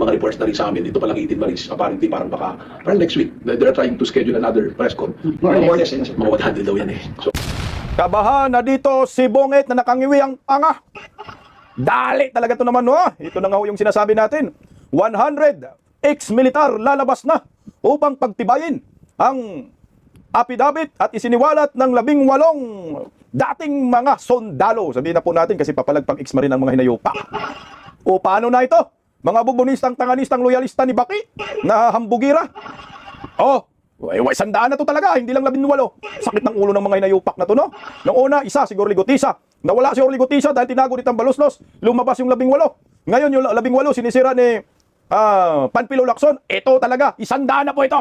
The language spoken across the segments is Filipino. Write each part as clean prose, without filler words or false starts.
mga reports na rin sa amin, ito palang 18 Marines, apparently parang next week, they're trying to schedule another press con. More or less, mga 100 daw yan eh. So, Kabahan na dito si Bongit na nakangiwi ang panga. Dali talaga to naman, no? Ito na nga yung sinasabi natin. 100 ex-militar lalabas na upang pagtibayin ang apidabit at isiniwalat ng 18 dating mga sondalo. Sabihin na po natin kasi papalagpag ex-marine ang mga hinayupa. O paano na ito? Mga bubunistang, tanganistang, loyalista ni Baki na hambugira. Oh, sandaan na to talaga, hindi lang 18. Sakit ng ulo ng mga hinayupak na to, no? Nung una, isa, siguro Ligotisa. Nawala si Ligotisa dahil tinago nitang Baluslos. Lumabas yung 18. Ngayon, yung 18 sinisira ni Panfilo Lacson. Ito talaga, 100 na po ito.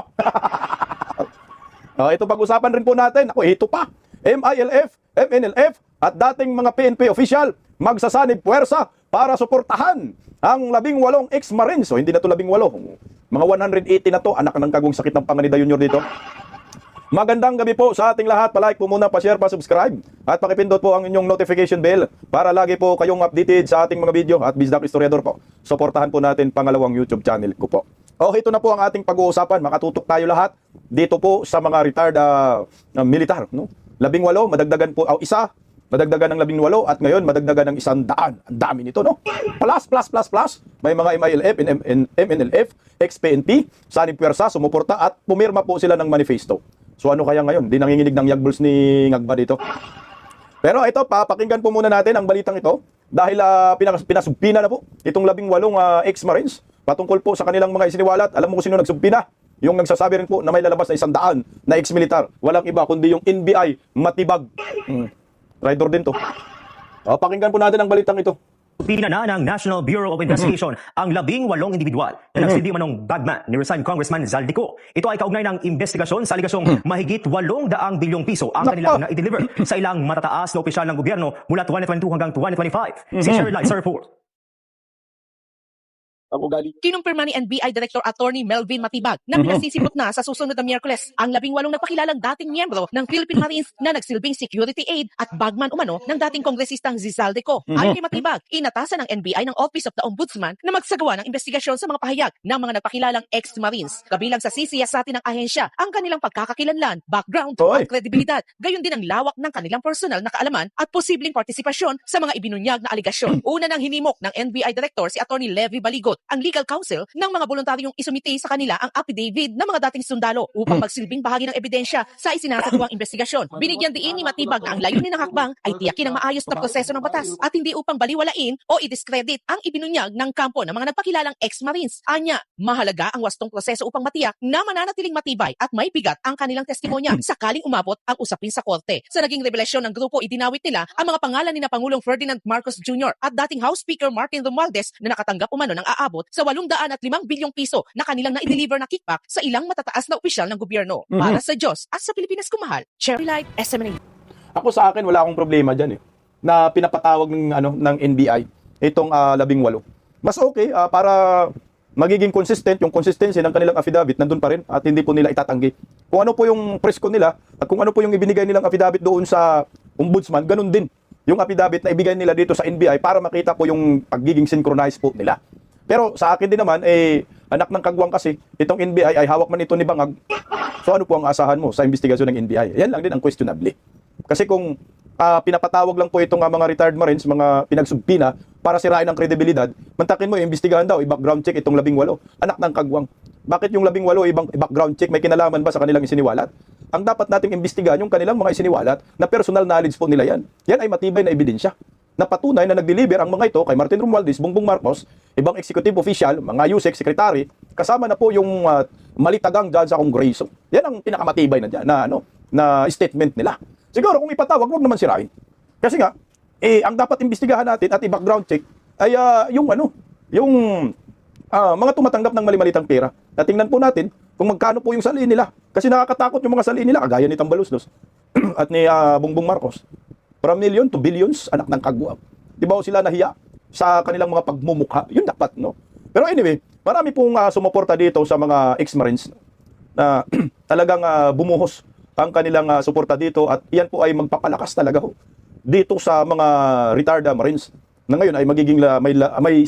Ito pag-usapan rin po natin. Ako, ito pa. MILF, MNLF at dating mga PNP official magsasanib puwersa para suportahan ang 18 ex-marines. So, hindi na to 18. Mga 180 na to. Anak ng kagong sakit ng panga ni Junior dito. Magandang gabi po sa ating lahat. Pa-like po muna, pa-share, pa-subscribe. At pakipindot po ang inyong notification bell para lagi po kayong updated sa ating mga video. At Bizdak Historiador po, suportahan po natin pangalawang YouTube channel ko po. Ito na po ang ating pag-uusapan. Makatutok tayo lahat dito po sa mga retired militar. No? 18, madagdagan po, isa, madagdagan ng 18 at ngayon madagdagan ng 100. Ang dami nito, no? Plus. May mga MILF, MNLF, ex-PNP, sanib puwersa, sumuporta at pumirma po sila ng manifesto. So ano kaya ngayon? Di nanginginig ng yagbuls ni Ngagba dito. Pero ito, papakinggan po muna natin ang balitang ito dahil pinasumpina na po itong 18 ex-marines patungkol po sa kanilang mga isiniwalat. Alam mo kung sino nagsumpina? Yung nagsasabi rin po na may lalabas na 100 na ex-militar. Walang iba kundi yung NBI Matibag. Rider din to. Pakinggan po natin ang balitang ito. Pinana ng National Bureau of Investigation ang 18 individual na nagsilbi manong bagman ni resigned Congressman Zaldico. Ito ay kaugnay ng investigasyon sa aligasyong mahigit 800 bilyong piso ang kanilang na-deliver sa ilang matataas na opisyal ng gobyerno mula 2022 hanggang 2025. Si Sherry Light Report. Kinumpirma ni NBI Director Attorney Melvin Matibag na pinasisipot na sa susunod na Miyerkules ang 18 nagpakilalang dating miyembro ng Philippine Marines na nagsilbing security aid at bagman umano ng dating kongresistang Zaldico. Ayon kay Matibag, inatasan ng NBI ng Office of the Ombudsman na magsagawa ng investigasyon sa mga pahayag ng mga nagpakilalang ex-Marines. Kabilang sa sisiyasatin ng ahensya ang kanilang pagkakakilanlan, background at kredibilidad, gayon din ang lawak ng kanilang personal na kaalaman at posibleng partisipasyon sa mga ibinunyag na aligasyon. Una nang hinimok ng NBI Director si Attorney Levy Baligot ang legal counsel ng mga voluntaryong isumite sa kanila ang affidavit ng mga dating sundalo upang magsilbing bahagi ng ebidensya sa isinasagawang investigasyon. Binigyan diin ni Matibag na ang layunin ng hakbang ay tiyakin ang maayos na proseso ng batas at hindi upang baliwalain o i-discredit ang ibinunyag ng kampo ng mga nagpakilalang ex-marines. Anya, mahalaga ang wastong proseso upang matiyak na mananatiling matibay at may bigat ang kanilang testimonya sakaling umabot ang usapin sa korte. Sa naging revelasyon ng grupo, idinawit nila ang mga pangalan ni na Pangulong Ferdinand Marcos Jr. at dating House Speaker Martin Romualdez na nakatanggap umano ng aabot sa 805 bilyong piso na kanilang na-deliver na kickback sa ilang matataas na opisyal ng gobyerno. Para sa Diyos at sa Pilipinas kumahal, Cherry Light, SMNA. Ako sa akin, wala akong problema dyan na pinapatawag ng NBI itong 18. Mas okay para magiging consistent, yung consistency ng kanilang affidavit nandun pa rin at hindi po nila itatanggi. Kung ano po yung presko nila at kung ano po yung ibinigay nilang affidavit doon sa ombudsman, ganun din yung affidavit na ibigay nila dito sa NBI para makita po yung pagiging synchronized po nila. Pero sa akin din naman, anak ng kagwang kasi, itong NBI ay hawak man ito ni Bangag. So ano po ang asahan mo sa investigasyon ng NBI? Yan lang din ang questionable. Kasi kung pinapatawag lang po itong mga retired Marines, mga pinagsubpina para sirain ang kredibilidad, mantakin mo, imbestigahan daw, i-background check itong 18. Anak ng kagwang. Bakit yung 18 i-background check? May kinalaman ba sa kanilang isiniwalat? Ang dapat nating imbestigahan yung kanilang mga isiniwalat na personal knowledge po nila yan. Yan ay matibay na ebidensya na patunay na nag-deliver ang mga ito kay Martin Romualdez, Bongbong Marcos, ibang executive official, mga USEC secretary, kasama na po yung malitagang judge sa Kongreso. Yan ang pinakamatibay na dyan, na statement nila. Siguro kung ipatawag, wag naman sirain. Kasi nga, ang dapat imbestigahan natin at i-background check ay yung mga tumatanggap ng mali-malitang pera. At tingnan po natin kung magkano po yung saliin nila. Kasi nakakatakot yung mga saliin nila, kagaya ni Tambaluslos at ni Bongbong Marcos. From million to billions, anak ng kagwang. Di ba sila nahiya sa kanilang mga pagmumukha? Yun dapat, no? Pero anyway, marami pong sumuporta dito sa mga ex-marines na talagang bumuhos ang kanilang suporta dito at iyan po ay magpapalakas talaga dito sa mga retired marines. na ngayon ay magiging may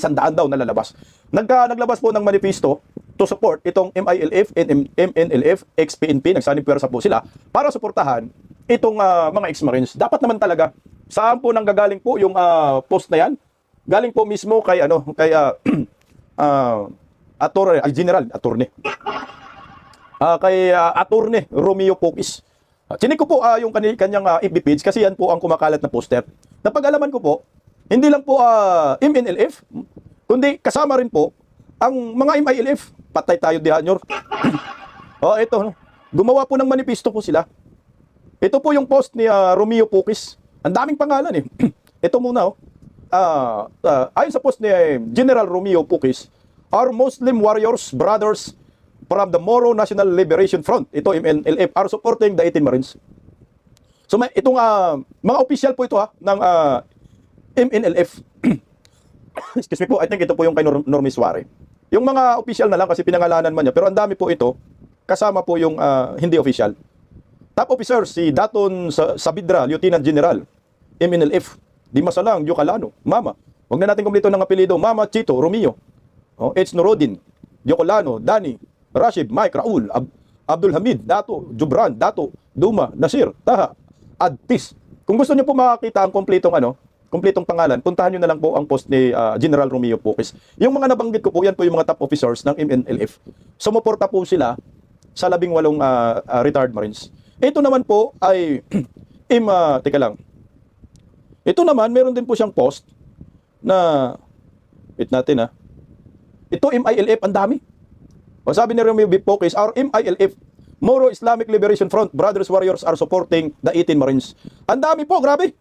100 daw na lalabas. Naglabas po ng manifesto to support itong MILF, MNLF, ex-PNP, nagsanib puwersa po sila para suportahan itong mga ex-Marines. Dapat naman talaga, saan po nanggagaling po yung post na yan? Galing po mismo kay kay Attorney Romeo Pokis. Chinik ko po yung kanyang FB page kasi yan po ang kumakalat na poster. Napag-alaman ko po, hindi lang po MNLF, kundi kasama rin po ang mga MILF. Patay tayo dihanyor. Ito, no? Gumawa po ng manifesto po sila. Ito po yung post ni Romeo Pokis. Ang daming pangalan eh. Ito muna, ayon sa post ni General Romeo Pokis, our Muslim warriors, brothers from the Moro National Liberation Front, ito MNLF, are supporting the 18 Marines. So itong mga official po ito ng MNLF. Excuse me po, I think ito po yung kay Normis Suare. Yung mga official na lang kasi pinangalanan man niya, pero ang dami po ito, kasama po yung hindi official. Top officer, si Daton Sabidra, Lieutenant General, MNLF, Dimasalang, Yokalano, Mama. Huwag na natin kumplito ng apelido, Mama Chito, Romeo, H. Norodin, Yokolano, Dani, Rashid, Mike, Raul, Abdul Hamid, Dato, Jubran, Dato, Duma, Nasir, Taha, Adtis. Kung gusto niyo po makakita ang kumpletong pangalan, puntahan nyo na lang po ang post ni General Romeo Pokis. Yung mga nabanggit ko po, yan po yung mga top officers ng MNLF. Sumuporta po sila sa 18 retired Marines. Ito naman po ay, teka lang. Ito naman, meron din po siyang post na, wait natin ito MILF, ang dami. O sabi ni Romeo Pokis, our MILF, Moro Islamic Liberation Front, Brothers Warriors are supporting the 18 Marines. Ang dami po, grabe.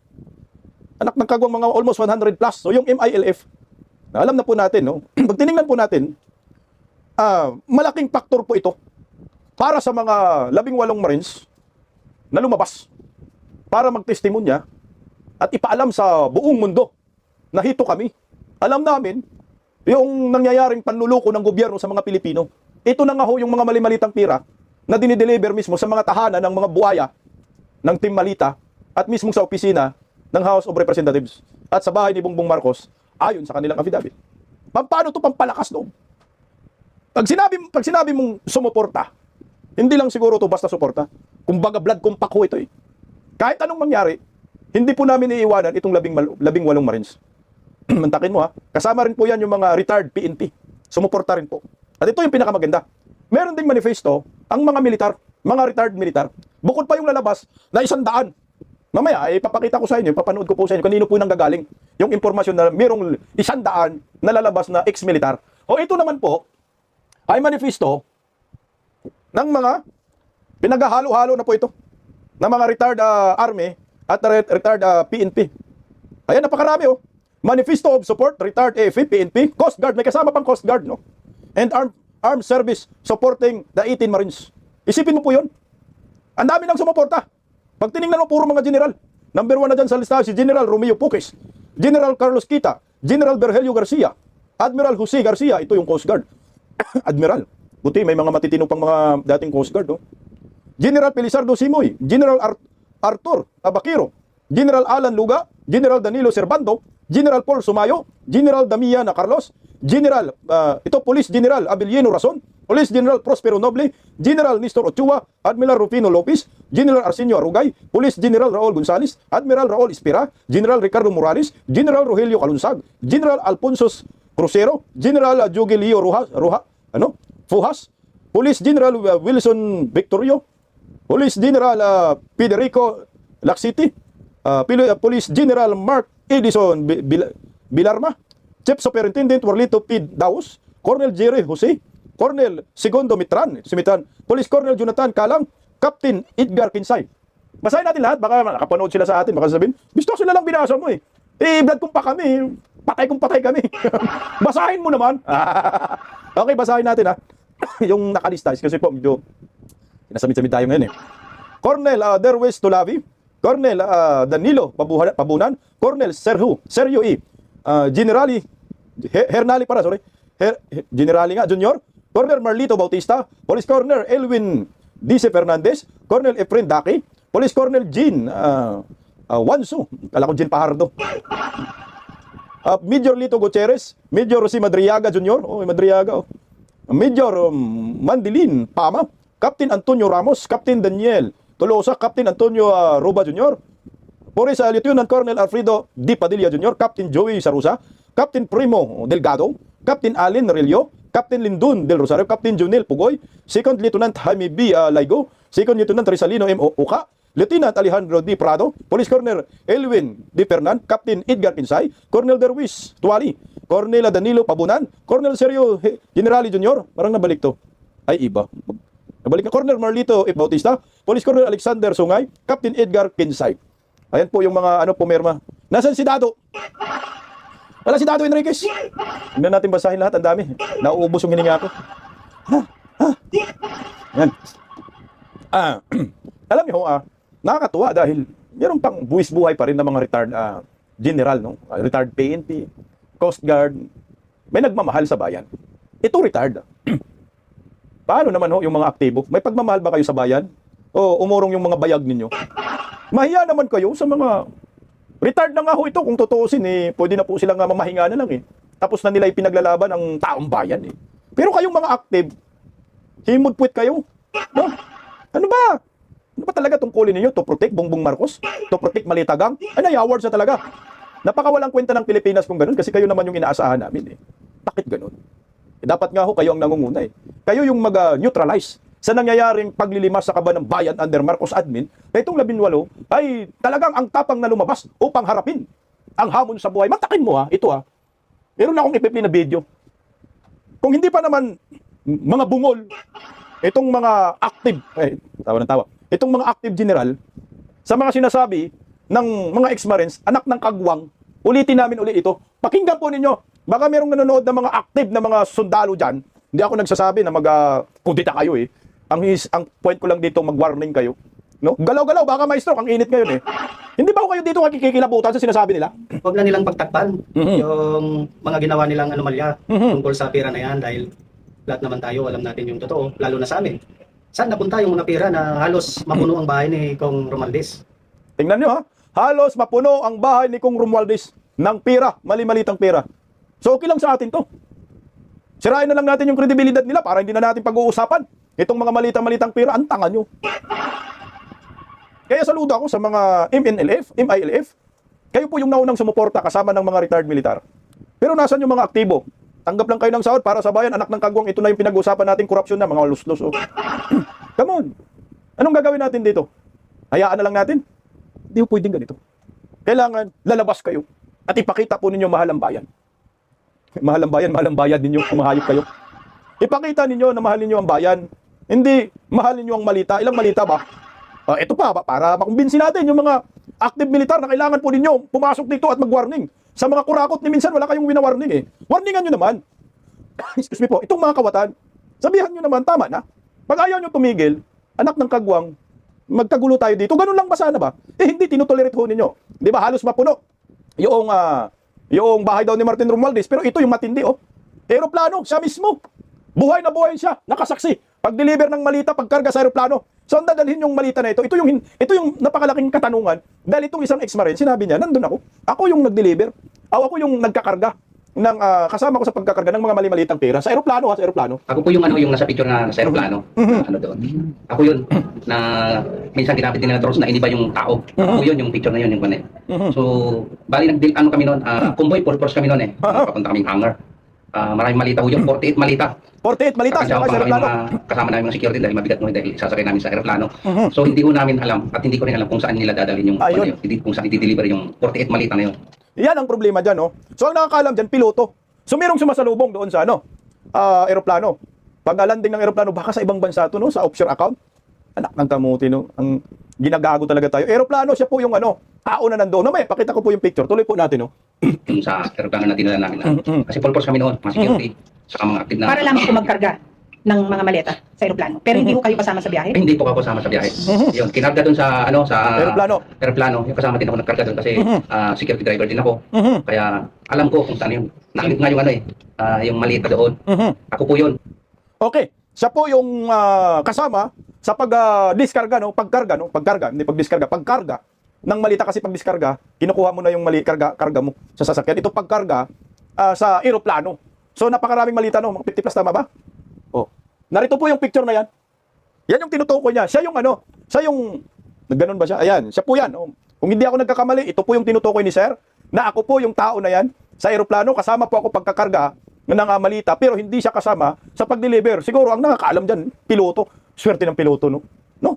Anak ng kagwang mga almost 100 plus. So yung MILF, alam na po natin, no? Pag tinignan po natin, malaking faktor po ito para sa mga 18 Marines na lumabas para magtestimonya at ipaalam sa buong mundo na hito kami. Alam namin yung nangyayaring panluloko ng gobyerno sa mga Pilipino. Ito na nga ho yung mga mali-malitang pira na dinideliver mismo sa mga tahanan ng mga buhaya ng Team Malita at mismo sa opisina ng House of Representatives at sa bahay ni Bongbong Marcos ayon sa kanilang affidavit. Paano ito pampalakas loob? Pag sinabi mong sumuporta, hindi lang siguro ito basta suporta. Kumbaga blood compact ho ito eh. Kahit anong mangyari, hindi po namin iiwanan itong 18 Marines. Mantakin mo kasama rin po yan yung mga retired PNP. Sumuporta rin po. At ito yung pinakamaganda. Meron ding manifesto ang mga militar, mga retired militar. Bukod pa yung lalabas na 100. Mamaya, ipapakita ko sa inyo, papanood ko po sa inyo, kanino po nanggagaling yung impormasyon na mayroong 100 na lalabas na ex-militar. Ito naman po, ay manifesto ng mga pinaghahalo-halo na po ito, ng mga retired Army at retired PNP. Ayan, napakarami Manifesto of Support, retired AFP, PNP, Coast Guard, may kasama pang Coast Guard, no? And Armed Service supporting the 18 Marines. Isipin mo po yun. Ang dami nang sumuporta. Pag tinignan mo, puro mga general. Number 1 na dyan sa listahan si General Romeo Pokis, General Carlos Kita, General Berhelio Garcia, Admiral Jose Garcia, ito yung Coast Guard. Admiral. Buti, may mga matitino pang mga dating Coast Guard. General Pelizardo Simoy, General Arthur Abakiro, General Alan Luga, General Danilo Servando, General Paul Sumayo, General Damiana Carlos, General, Police General Abilieno Rason, Police General Prospero Noble, General Nestor Ochoa, Admiral Rufino Lopez, General Arsenio Arugay, Police General Raul Gonzales, Admiral Raul Espira, General Ricardo Morales, General Rogelio Calunsag, General Alfonso Crucero, General Jogelio Fuhas, Police General Wilson Victorio, Police General Federico Laxiti, Police General Mark Edison Bilarma, Chief Superintendent Warlito P. Daos, Colonel Jerry Jose, Colonel Segundo Mitran, Police Colonel Jonathan Kalang, Captain Edgar Kinsay. Basahin natin lahat, baka nakapanood sila sa atin, baka sabihin, gusto sila lang binasa mo eh. Blood kung pa kami, patay kami. Basahin mo naman. Okay, basahin natin yung nakalista, kasi po medyo nasamit-samit tayo ngayon eh. Colonel Derwes Tulavi, Colonel Danilo Pabunan, Colonel Sergio E. Generali Junior, Colonel Marlito Bautista, Police Colonel Elwin Dice Fernandez, Colonel Efren Daki, Police Colonel Jean Wansu, kala ko Jean Pahardo. Major Lito Gutierrez, Major si Madriaga Jr., Madriaga, Major Mandilin Pama, Captain Antonio Ramos, Captain Daniel Tolosa, Captain Antonio Roba Jr., Police Lieutenant Colonel Alfredo D. Padilla Jr., Captain Joey Sarusa, Captain Primo Delgado, Captain Allen Relio, Captain Lindun Del Rosario, Captain Junel Pugoy, Second Lieutenant Jaime B. Laigo, Second Lieutenant Rizalino M. Uka, Lieutenant Alejandro D. Prado, Police Colonel Elwin D. Fernan, Captain Edgar Kinsay, Colonel Derwis Tuwali, Colonel Danilo Pabunan, Colonel Sergio Generali Jr., parang nabalik to. Ay, iba. Nabalik na. Colonel Marlito F. Bautista, Police Colonel Alexander Sungay, Captain Edgar Kinsay. Ayan po yung mga pumirma. Nasaan si Dado? Wala si Dado Enriquez. Hindi natin basahin lahat, ang dami. Nauubos yung hininga ko. Yan. Alam niyo, nakakatuwa dahil meron pang buwis buhay pa rin ng mga retired general, no? Retired PNP, Coast Guard. May nagmamahal sa bayan. Ito retired. Paano naman yung mga aktibo? May pagmamahal ba kayo sa bayan? O umurong yung mga bayag ninyo? Mahiya naman kayo sa mga retired na nga ho ito. Kung tutuusin, pwede na po silang mamahinga na lang. Tapos na nila ipinaglalaban ang taong bayan. Pero kayong mga active, himod-puwit kayo. No? Ano ba? Ano ba talaga tungkulin ninyo? To protect Bongbong Marcos? To protect Malitagang? Ay, awards na talaga. Napakawalang kwenta ng Pilipinas kung ganun kasi kayo naman yung inaasahan namin. Bakit ganun? Dapat nga ho kayo ang nangunguna. Kayo yung mag-neutralize sa nangyayaring paglilimas sa kaban ng bayan under Marcos admin na itong 18 ay talagang ang tapang na lumabas upang harapin ang hamon sa buhay. Matakin mo ito Meron na akong ipiplay na video. Kung hindi pa naman mga bungol, itong mga active, itong mga active general, sa mga sinasabi ng mga ex-marines, anak ng kagwang, ulitin namin uli ito. Pakinggan po ninyo. Baka merong nanonood ng mga active na mga sundalo dyan. Hindi ako nagsasabi na mag-kudita kayo Ang point ko lang dito, mag-warning kayo. No? Galaw-galaw, baka ma-stroke. Ang init ngayon Hindi ba kayo dito kikilabutan sa sinasabi nila? Huwag na nilang pagtakpan yung mga ginawa nilang anomalya tungkol sa pera na yan dahil lahat naman tayo alam natin yung totoo, lalo na sa amin. Saan napunta yung mga pera na halos mapuno ang bahay ni Kong Romualdez? Tingnan nyo halos mapuno ang bahay ni Kong Romualdez ng pera, mali-malitang pera. So okay lang sa atin to. Sirain na lang natin yung kredibilidad nila para hindi na natin pag-uusapan. Itong mga malitang-malitang pera, ang tanga nyo. Kaya saludo ako sa mga MNLF, MILF. Kayo po yung naunang sumuporta kasama ng mga retired militar. Pero nasan yung mga aktibo? Tanggap lang kayo ng sahod para sa bayan, anak ng kagwang, ito na yung pinag-uusapan natin, korupsyon na, mga luslos. Come on. Anong gagawin natin dito? Hayaan na lang natin? Hindi po pwedeng ganito. Kailangan lalabas kayo at ipakita po ninyo mahal ang bayan. Mahal ang bayan ninyo, kumahayop kayo. Ipakita ninyo na mahal ninyo ang bayan. Hindi mahal ninyo ang malita. Ilang malita ba? Ito pa, para makumbinsin natin yung mga active militar na kailangan po ninyo pumasok dito at mag-warning. Sa mga kurakot ni minsan wala kayong wina-warning Warningan nyo naman. Excuse me po, itong mga kawatan, sabihan nyo naman, tama na. Pag ayaw nyo tumigil, anak ng kagwang, magkagulo tayo dito. Ganun lang ba sana ba? Hindi, tinutolerate ho ninyo. Di ba halos mapuno yung bahay daw ni Martin Romualdez, pero ito yung matindi Aeroplano, siya mismo. Buhay na buhay siya, nakasaksi. Pag-deliver ng malita, pagkarga sa aeroplano. So, ang dadalhin yung malita na ito. Ito yung napakalaking katanungan. Dahil itong isang ex-marine, sinabi niya, nandun ako. Ako yung nag-deliver. Ako yung nagkakarga ng kasama ko sa pagkakarga ng mga mali-malitang pera sa aeroplano sa aeroplano. Ako po yung yung nasa picture na sa aeroplano. Doon. Ako yun na minsan ginamit din nila drones na iniba yung tao. Ako yun yung picture na yun yung kunin. So, bali kami noon, convoy purpose kami noon papunta kaming hangar. Maraming malita po yun, 48 malita. 48 malita sa aeroplano. Kasama namin mga security dahil mabigat dahil sasakay namin sa aeroplano. So hindi ko namin alam at hindi ko rin alam kung saan nila dadalhin yung kung saan i-deliver yung 48 malita na yun. Yan ang problema dyan, So ang nakakaalam dyan, piloto. So merong sumasalubong doon sa aeroplano. Pag landing ng aeroplano, baka sa ibang bansa to, sa offshore account. Anak ng kamuti, Ang ginagago talaga tayo. Aeroplano, siya po yung tao na nandoon. May pakita ko po yung picture. Tuloy po natin, Yung sa aeroplano na dinala namin. Kasi purpose kami noon, mga security, saka mga active na. Para lang ako magkarga ng mga maleta sa aeroplano. Pero hindi ko kayo kasama sa biyahe? Hindi po ako kasama sa biyahe. Yun, kinarga doon sa aeroplano. Yung kasama din ako nagkarga doon kasi security driver din ako. Kaya alam ko kung saan yun. Naklit nga yung yung malita doon. Ako po yun. Okay. Siya po yung kasama sa pagdiskarga, pagkarga, hindi pagdiskarga, pagkarga ng malita kasi pag diskarga, kinukuha mo na yung karga mo sa sasakyan. Ito pagkarga sa eroplano. So napakaraming malita no, mga 50 plus tama ba? Oh. Narito po yung picture na yan. Yan yung tinutukoy niya. Siya yung ganun ba siya? Ayan, siya po yan. Oh. Kung hindi ako nagkakamali, ito po yung tinutukoy ni Sir, na ako po yung tao na yan sa eroplano, kasama po ako pagkakarga ng malita, pero hindi siya kasama sa pag-deliver. Siguro ang nakakaalam dyan, piloto. Swerte ng piloto, no? No?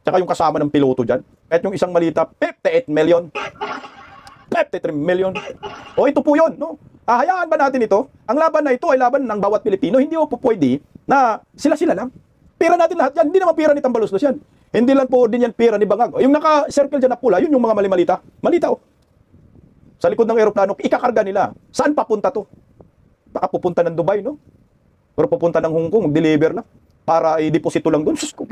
Tsaka yung kasama ng piloto dyan. Kahit yung isang malita, 58 million. 53 million. O ito po yun, no? Hayaan ba natin ito? Ang laban na ito ay laban ng bawat Pilipino. Hindi mo po pwede na sila-sila lang. Pira natin lahat yan. Hindi naman pira ni Tambaluslos yan. Hindi lang po din yan pira ni Bangag. Yung naka-circle dyan na pula, yun yung mga mali-malita. Malita, oh. Sa likod ng eroplano, ikakarga nila. Saan papunta to? Baka pupunta ng Dubai, no? Pero pupunta ng Hong Kong, mag-deliver lang. Para i-deposito lang doon. Sus ko,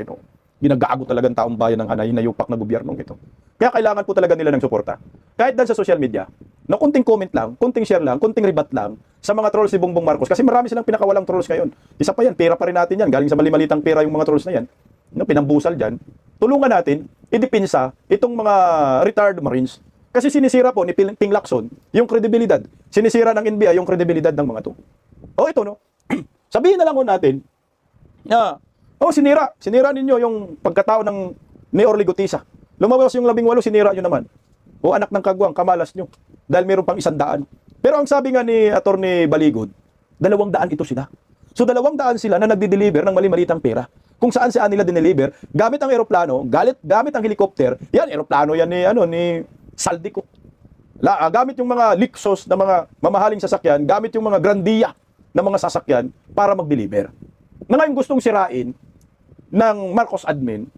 ginagago talagang taong bayan ng hinayupak na gobyernong ito. Kaya kailangan po talaga nila ng suporta. Kahit dan sa social media, na kunting comment lang, kunting share lang, kunting rebat lang sa mga trolls si Bongbong Marcos. Kasi marami silang pinakawalang trolls ngayon. Isa pa yan, pera pa rin natin yan. Galing sa mali-malitang pera yung mga trolls na yan. No, pinambusal dyan. Tulungan natin, idipinsa itong mga retired Marines. Kasi sinisira po ni Ping Lacson yung kredibilidad. Sinisira ng NBI yung kredibilidad ng mga to. O ito, no? Sabihin na lang natin, na, sinira ninyo yung pagkatao ng Mayor Ligotisa. Lumabas yung 18, sinira nyo naman. O anak ng kagwang, kamalas nyo. Dahil meron pang 100. Pero ang sabi nga ni Atty. Baligod, 200 ito sila. So 200 sila na nagdi-deliver ng mali-malitang pera. Kung saan nila dineliver, gamit ang eroplano, gamit ang helicopter, yan, eroplano yan ni Saldico. Gamit yung mga Lexus na mga mamahaling sasakyan, gamit yung mga Grandia na mga sasakyan para mag-deliver. Na ngayon gustong sirain ng Marcos admin,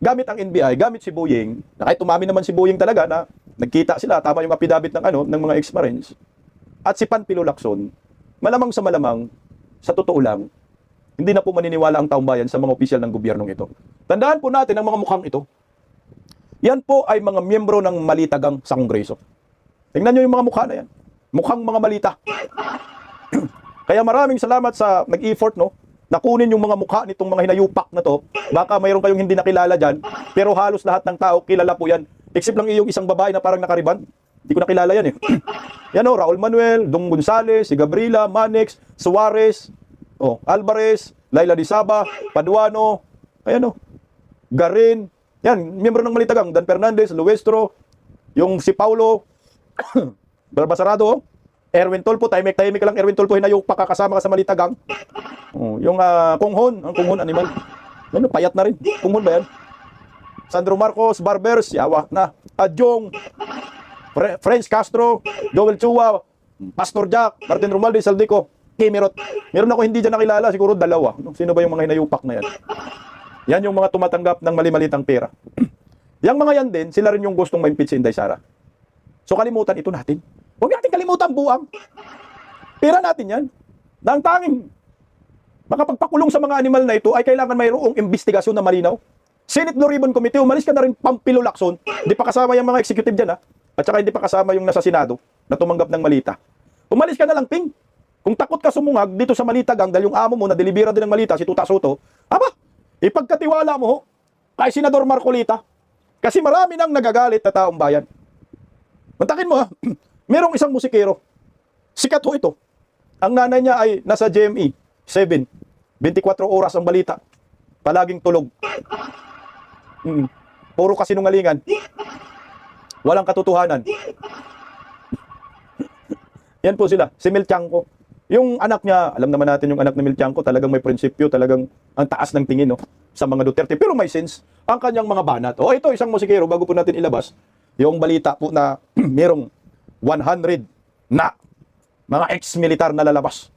gamit ang NBI, gamit si Boyeng, na kahit umami naman si Boyeng talaga na nagkita sila, tama yung affidavit ng mga ex-Marines, at si Panfilo Lacson, malamang sa totoo lang, hindi na po maniniwala ang taong bayan sa mga opisyal ng gobyernong ito. Tandaan po natin ang mga mukhang ito. Yan po ay mga miyembro ng malitagang sa Kongreso. Tingnan nyo yung mga mukha na yan. Mukhang mga malita. Kaya maraming salamat sa nag-effort, no? Nakunin yung mga mukha nitong mga hinayupak na to. Baka mayroon kayong hindi nakilala dyan, pero halos lahat ng tao kilala po yan. Except lang yung isang babae na parang nakariban. Hindi ko nakilala yan eh. Yan o, Raul Manuel, Dong Gonzales, si Gabriela, Manex, Suarez, Alvarez, Laila Disaba, Paduano, ayan o, Garin, yan, miyembro ng Malitagang, Dan Fernandez, Luestro, yung si Paulo, Barbasarado, Erwin Tolpo, tahimik lang Erwin Tolpo, hinayupak kakasama ka sa Malitagang. Yung Konghon, ang Konghon animal. Ano, payat na rin. Konghon ba yan? Sandro Marcos, Barbers, yawa na. Adjong, French Castro, Joel Chua, Pastor Jack, Martin Romualdez, Saldico, Kimirot. Meron ako hindi dyan nakilala, siguro 2. Sino ba yung mga hinayupak na yan? Yan yung mga tumatanggap ng mali-malitang pera. Yang mga yan din, sila rin yung gustong ma-impeach si Inday Sara. So kalimutan ito natin. Huwag natin kalimutan buang. Pera natin yan. Na ang tanging makapagpakulong sa mga animal na ito ay kailangan mayroong investigasyon na malinaw. Senate Blue Ribbon Committee, umalis ka na rin Pampilo Lacson. Hindi pa kasama yung mga executive dyan, ha? At saka hindi pa kasama yung nasa Senado na tumanggap ng malita. Umalis ka na lang, Ping. Kung takot ka sumungag dito sa Malitagang dahil yung amo mo na delibera din ng malita, si Tuta Soto, ipagkatiwala mo kay Senador Marcolita. Kasi marami nang nagagalit na taong bayan. Mantakin mo, ha? Merong isang musikero. Sikat ho ito. Ang nanay niya ay nasa GME 7. 24 oras ang balita. Palaging tulog. Puro kasinungalingan. Walang katotohanan. Yan po sila. Si Mel Tiangco. Yung anak niya, alam naman natin yung anak ni Mel Tiangco, talagang may prinsipyo, talagang ang taas ng tingin, no, sa mga Duterte. Pero may sense ang kanyang mga banat. Ito, isang musikero, bago po natin ilabas, yung balita po na merong 100 na mga ex-militar na lalabas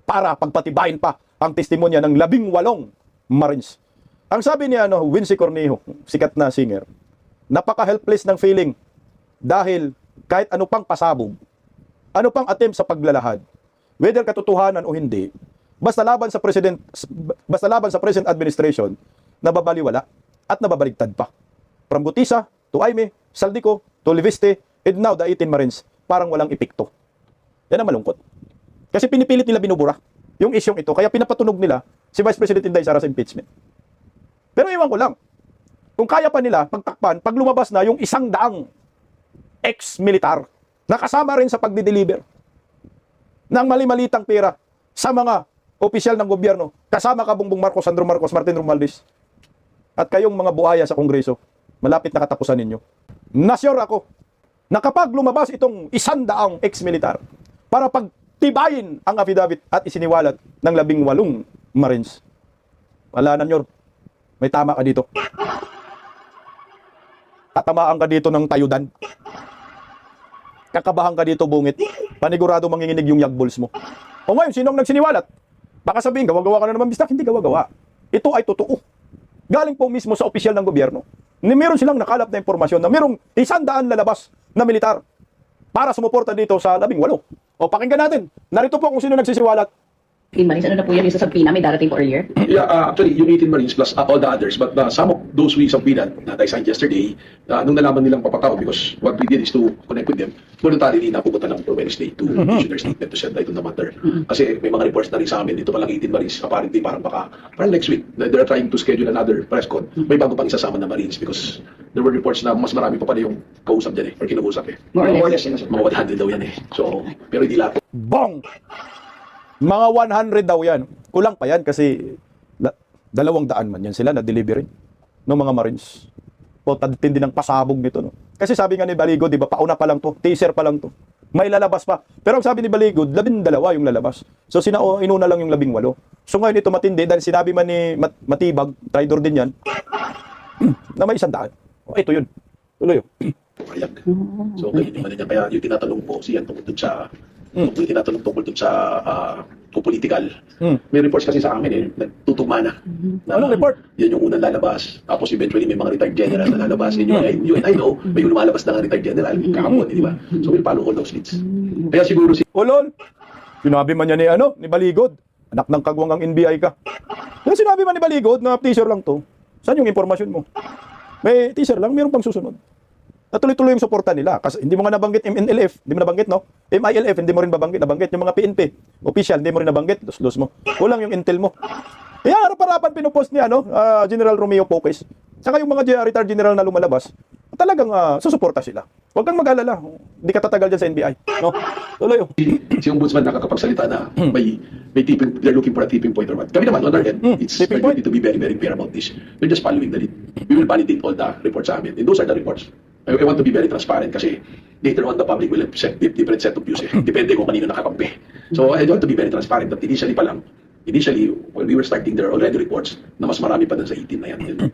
para pagpatibayin pa ang testimonya ng 18 Marines. Ang sabi niya, Wincy Cornejo, sikat na singer, napaka-helpless ng feeling dahil kahit ano pang pasabog, ano pang attempt sa paglalahad, whether katotohanan o hindi, basta laban sa President Administration, nababaliwala at nababaligtad pa. From Butisa to Aime, Saldico to Leviste, and now the 18 Marines, parang walang epekto. Yan ang malungkot. Kasi pinipilit nila binubura yung isyong ito, kaya pinapatunog nila si Vice President Inday Sara sa impeachment. Pero iwan ko lang, kung kaya pa nila pagtakpan, pag lumabas na yung 100 ex-militar na kasama rin sa pagdi-deliver ng mali-malitang pera sa mga opisyal ng gobyerno, kasama ka Bongbong Marcos, Sandro Marcos, Martin Romualdez, at kayong mga buhaya sa Kongreso, malapit na katapusan ninyo. Nasure ako na kapag lumabas itong 100 ex-militar para pagtibayin ang affidavit at isiniwalat ng 18 Marines, wala na nyo, may tama ka dito. Tatamaan ka dito ng tayudan. Kakabahan ka dito bungit. Panigurado manginginig yung yagbols mo. O ngayon, sinong nagsiniwalat? Baka sabihin, gawa-gawa ka na naman bistak. Hindi gawa-gawa. Ito ay totoo. Galing po mismo sa opisyal ng gobyerno. Meron silang nakalap na impormasyon na merong 100 lalabas na militar para sumuporta dito sa 18. O pakinggan natin. Narito po kung sino nagsisiwalat. 18 Marines, ano na po yan? Yung sa Sabina, may darating po earlier? Yeah, actually, yung 18 Marines plus all the others, but some of those we subpoenaed that I signed yesterday, nung nalaman nilang papatao, because what we did is to connect with them, voluntarily na pupunta lang for Wednesday to issue their statement to shed light on the matter. Kasi may mga reports na rin sa amin, dito palang 18 Marines, apparently parang next week, they're trying to schedule another press con. May bago pang isasama na Marines because there were reports na mas marami pa pala yung kausap dyan or kinausap More or less. Mga 100 daw yan So, pero hindi lahat. Bong! Mga 100 daw yan. Kulang pa yan kasi 200 man yan sila na delivery ng mga Marines. O tindi ng pasabog nito. No? Kasi sabi nga ni Baligo, di ba, pauna pa lang to, teaser pa lang to. May lalabas pa. Pero ang sabi ni Baligo, 12 yung lalabas. So inuna lang yung 18. So ngayon ito matindi dahil sinabi man ni Matibag, traitor din yan, na may 100. O ito yun. Tuloy yun. Payag. So, ganyan yung niya. Kaya yung tinatanong po siya tungkol dun sa tungkol dun sa political. May reports kasi sa amin nagtutugma na. Anong report? Yan yung unang lalabas. Tapos eventually may mga retired general na lalabas. You and I know, may lumalabas na nga retired general kahapon, di ba? So, we'll follow all those leads. Kaya siguro Ulol, sinabi man niya ni Baligod, anak ng kagwang ang NBI ka. Kaya sinabi man ni Baligod na teaser lang to. Saan yung impormasyon mo? May teaser lang, mayroon pang susunod. Natuloy-tuloy yung suporta nila. Kasi hindi mo nga nabanggit MNLF, hindi mo nabanggit, no? MILF, hindi mo rin nabanggit. Yung mga PNP, official, hindi mo rin nabanggit. Los mo. Kulang yung intel mo. Kaya harap-harapan pinupost ni General Romeo Poques. Saka yung mga retired general na lumalabas, talagang susuporta sila. Huwag kang mag-alala. Hindi ka tatagal dyan sa NBI. No? Tuloy yun. Si Ombudsman nakakapagsalita na may tipping, they're looking for a tipping point or what. Kami naman, on our end, it's tipping our point? duty to be very, very clear about this. We're just following the lead. We will validate all the reports sa amin. And those are the reports. I want to be very transparent kasi later on the public will have different set of views. Depende kung kanino nakakampi. So I want to be very transparent that initially when we were starting, there are already reports na mas marami pa dun sa 18 na yan. And,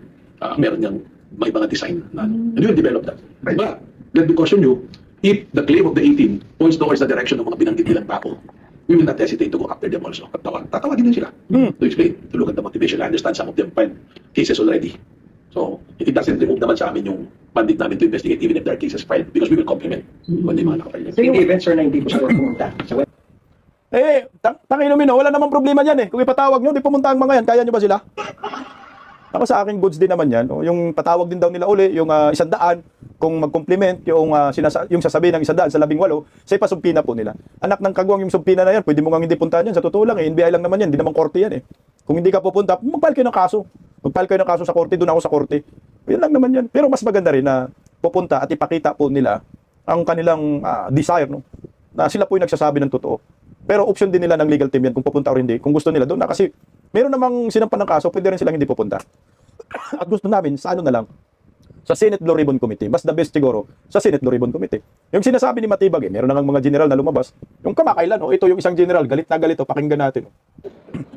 meron niyang may mga design na and we will develop that. But let me caution you, if the claim of the 18 points towards the direction ng mga binanggit nilang tao, we will not hesitate to go after them also. Tatawagin din sila to explain, to look at the motivation. I understand some of them filed cases already. So, it doesn't remove naman sa amin yung mandate namin to investigate even if there are cases filed because we will complement kung ano yung mga nakapile. So, yung events sir na hindi po sila pumunta. Tangino Mino, wala namang problema yan Kung ipatawag nyo, di pumunta ang mga yan. Kaya nyo ba sila? Ako sa akin, goods din naman yan. Yung patawag din daw nila uli, yung 100, kung mag-compliment, yung sasabihin ng 100 sa 18, sa ipasumpina po nila. Anak ng kagwang yung sumpina na yan, pwede mo nga hindi puntahan yan. Sa totoo lang, NBI lang naman yan, hindi naman korte yan Kung hindi ka pupunta, mag-file kayo ng kaso. Mag-file kayo ng kaso sa korte, doon ako sa korte. Yan lang naman yan. Pero mas maganda rin na pupunta at ipakita po nila ang kanilang desire, no? Na sila po yung nagsasabi ng totoo. Pero option din nila ng legal team yan kung pupunta o hindi. Kung gusto nila doon na kasi meron namang sinampan ng kaso, pwede rin silang hindi pupunta. At gusto namin sa na lang, sa Senate Blue Ribbon Committee. Mas the best siguro sa Senate Blue Ribbon Committee. Yung sinasabi ni Matibag, meron na ng mga general na lumabas. Yung kamakailan, ito yung isang general, galit na galit, pakinggan natin.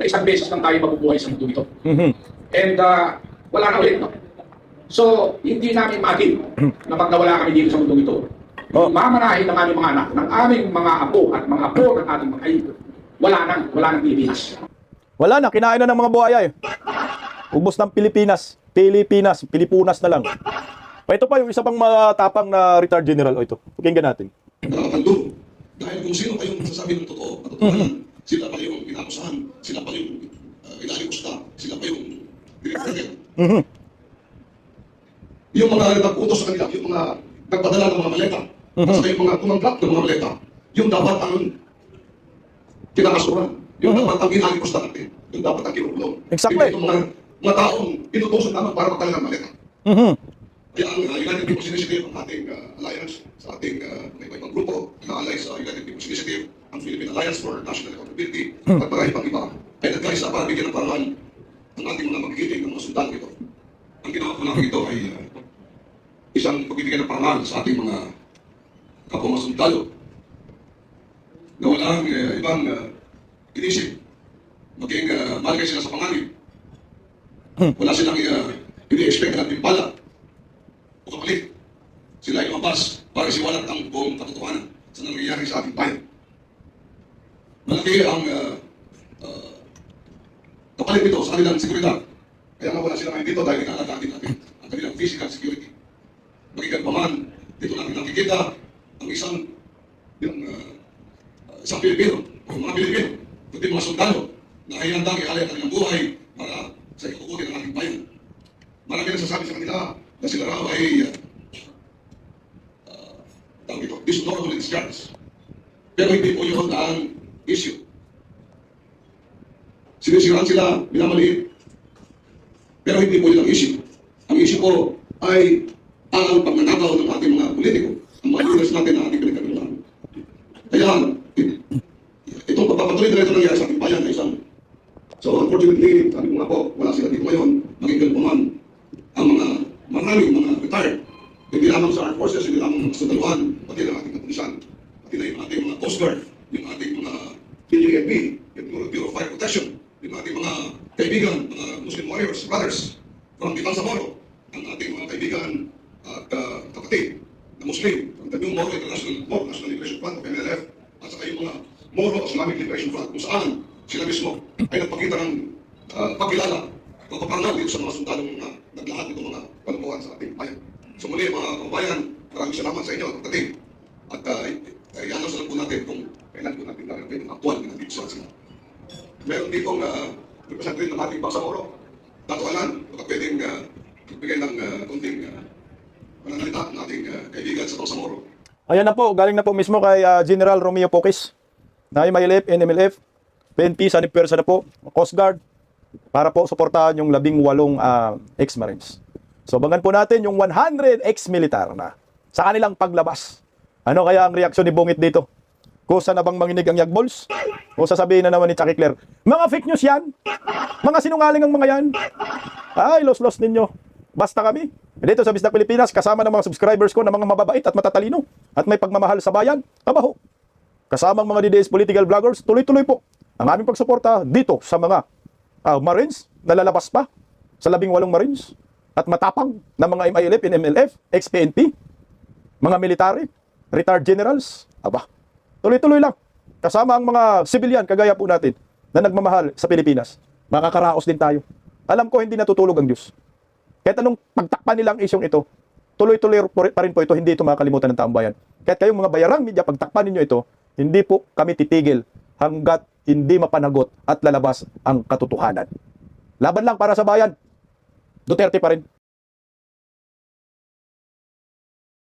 Isang beses lang tayo mabubuhay sa mundo ito. And wala na ulit, no? So, hindi namin maging na pag nawala kami dito sa mundo ito, mamanahin ng aming mga anak, ng aming mga apo at mga apo ng ating mga ayo, wala nang Pilipinas. Wala na, kinain na ng mga buhaya Ubos ng Pilipinas, Pilipunas na lang. Ito pa yung isa pang matapang na retired general. Ito, pakinggan natin. Nakakandun. Dahil kung sino pa yung magsasabi ng totoo, sila pa yung pinakusahan, sila pa yung inalimusta, sila pa yung directed. Yung mga nagputos sa kanila, yung mga nagpadala ng mga maleta, at saka yung mga tumanggap ng mga maleta, yung dapat ang kinakasuran, yung dapat ang inalimusta natin, yung dapat ang kinulong. Exactly. Yung mga taong inutusan naman para magdala ng maleta. Kaya ang United People's Initiative, ang ating alliance sa ating may ibang grupo, na-ally sa United People's Initiative, ang Philippine Alliance for National Accountability, at marami pang iba, ay nag-try sa para bigyan ng paraan ang ating mga magigiting ng mga sundalo ito. Ang ginawa po namin ito ay isang pagbibigyan ng paraan sa ating mga kapwa mga sundalo na walang ibang inisip. Maging malagay sila sa panganib. Wala silang ini-expect na timpala o kapalit. Sila ay lumabas para isiwalat ang buong katotohanan sa nangyayari sa ating bayan. Malaki ang kapalit nito sa kanilang seguridad. Kaya nga wala silang ngayon dito dahil inaalagaan din natin ang kanilang physical security. Magigan pa man, dito natin nakikita ang isang Pilipino o mga Pilipino, kundi mga sundalo na ay handang ialay ang kanilang buhay para sa ikukutin ng ating bayan. Marami nagsasabi sa kanila na sila raw ay dishonorable discharge. Pero hindi po yun ang issue. Sinisiraan sila, minamaliit. Pero hindi po yun ang issue. Ang issue po ay ang pagnanakaw ng ating mga politiko, ang mga leaders natin na ating pinagkagulan. Kaya, itong pagpapatuloy na ito nangyari sa ating bayan ay isang. So unfortunately, sabi ko nga po, wala sila dito ngayon, magiging paman ang mga maraming mga retired. Hindi lamang sa armed forces, hindi lamang sa daluhan, pati ng ating kapulisan, pati na yung ating mga Coast Guard, yung ating mga PNP, yung Bureau of Fire Protection, yung ating mga kaibigan, mga Muslim warriors, brothers, from Bangsamoro, ang ating mga kaibigan at kapatid na Muslim, from the New Moro National Liberation Front of MLF, at saka yung mga Moro Islamic Liberation Front, kung saan sila mismo ay nagpakita ng pagkilala, pagpapangal dito sa mga sundalong naglahat nito mga panubuhan sa ating bayan. So muli mga kabayan, maraming salamat sa inyo at pagdating. At i-announce lang po natin kung kailan po natin gagawin ang aktual na dito sa sila. Meron ditong representative ng ating Bangsamoro, Dato Alan, baka pwedeng bigay ng kunting pananalita ng ating kaibigan sa Bangsamoro. Ayan na po, galing na po mismo kay General Romeo Poques, na MILF, NMLF, PNP, Sanib Pwersa na po, Coast Guard, para po suportahan yung 18 ex-Marines. So, abangan po natin yung 100 ex-militar na sa kanilang paglabas. Ano kaya ang reaksyon ni Bungit dito? Kusa na bang manginig ang Yagbols? O sasabihin na naman ni Chucky Claire, mga fake news yan! Mga sinungaling ang mga yan! Ay, los-los ninyo. Basta kami. Dito sa Bisdak Pilipinas, kasama ng mga subscribers ko na mga mababait at matatalino at may pagmamahal sa bayan, kabaho. Kasamang mga DDS political vloggers, tuloy-tuloy po ang aming pagsuporta dito sa mga Marines na lalabas pa sa 18 Marines at matapang na mga MILF, NMLF, ex-PNP, mga military, retired generals. Aba, tuloy-tuloy lang. Kasama ang mga civilian, kagaya po natin, na nagmamahal sa Pilipinas. Makakaraos din tayo. Alam ko hindi natutulog ang Diyos. Kahit anong pagtakpan nilang isyong ito, tuloy-tuloy pa rin po ito, hindi ito makakalimutan ng taong bayan. Kahit kayong mga bayarang media, pagtakpan ninyo ito, hindi po kami titigil hanggat hindi mapanagot at lalabas ang katotohanan. Laban lang para sa bayan. Duterte pa rin.